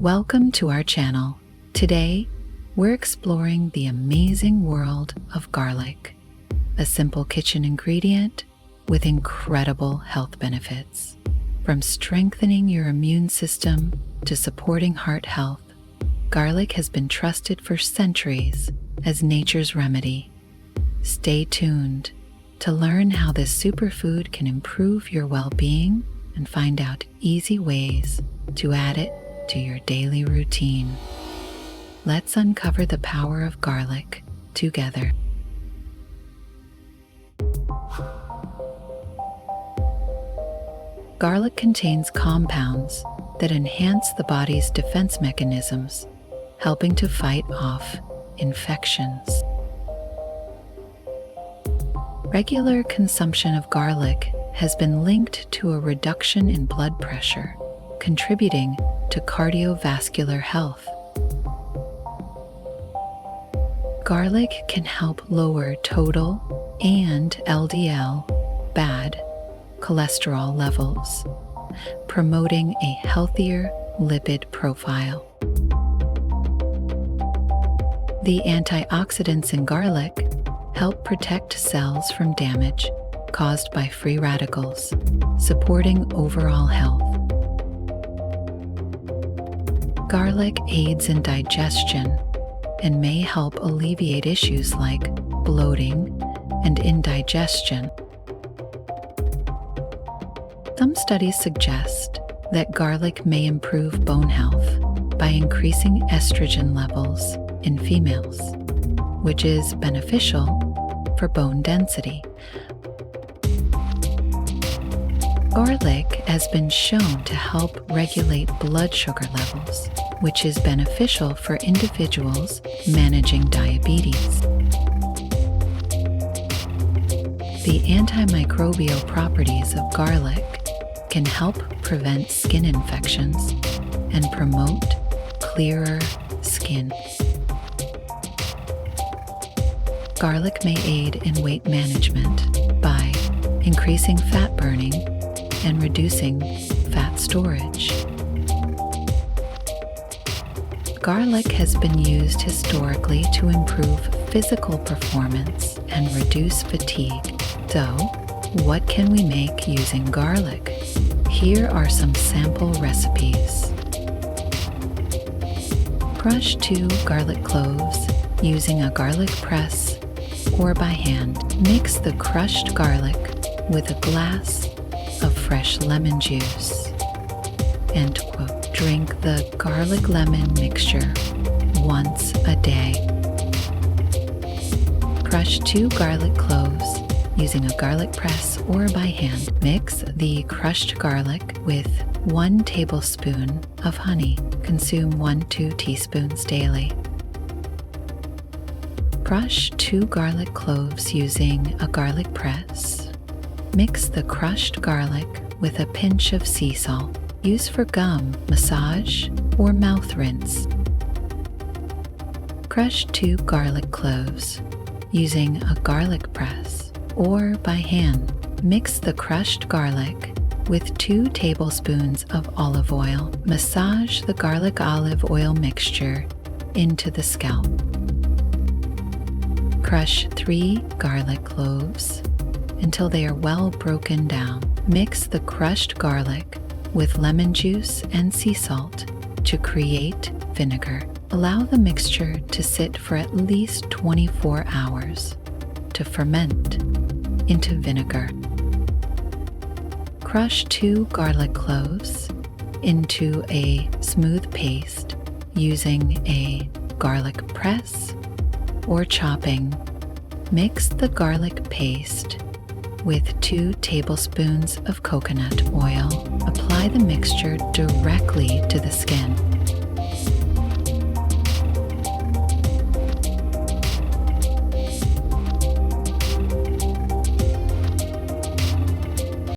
Welcome to our channel. Today, we're exploring the amazing world of garlic, a simple kitchen ingredient with incredible health benefits. From strengthening your immune system to supporting heart health, garlic has been trusted for centuries as nature's remedy. Stay tuned to learn how this superfood can improve your well-being and find out easy ways to add it to your daily routine. Let's uncover the power of garlic together. Garlic contains compounds that enhance the body's defense mechanisms, helping to fight off infections. Regular consumption of garlic has been linked to a reduction in blood pressure, contributing to cardiovascular health. Garlic can help lower total and LDL, bad cholesterol levels, promoting a healthier lipid profile. The antioxidants in garlic help protect cells from damage caused by free radicals, supporting overall health. Garlic aids in digestion and may help alleviate issues like bloating and indigestion. Some studies suggest that garlic may improve bone health by increasing estrogen levels in females, which is beneficial for bone density. Garlic has been shown to help regulate blood sugar levels, which is beneficial for individuals managing diabetes. The antimicrobial properties of garlic can help prevent skin infections and promote clearer skin. Garlic may aid in weight management by increasing fat burning and reducing fat storage. Garlic has been used historically to improve physical performance and reduce fatigue. So, what can we make using garlic? Here are some sample recipes. Crush 2 garlic cloves using a garlic press or by hand. Mix the crushed garlic with a glass of fresh lemon juice. End quote. Drink the garlic lemon mixture once a day. Crush 2 garlic cloves using a garlic press or by hand. Mix the crushed garlic with 1 tablespoon of honey. Consume 1-2 teaspoons daily. Crush 2 garlic cloves using a garlic press. Mix the crushed garlic with a pinch of sea salt. Use for gum, massage, or mouth rinse. Crush 2 garlic cloves using a garlic press or by hand. Mix the crushed garlic with 2 tablespoons of olive oil. Massage the garlic olive oil mixture into the scalp. Crush 3 garlic cloves until they are well broken down. Mix the crushed garlic with lemon juice and sea salt to create vinegar. Allow the mixture to sit for at least 24 hours to ferment into vinegar. Crush 2 garlic cloves into a smooth paste using a garlic press or chopping. Mix the garlic paste with 2 tablespoons of coconut oil. Apply the mixture directly to the skin.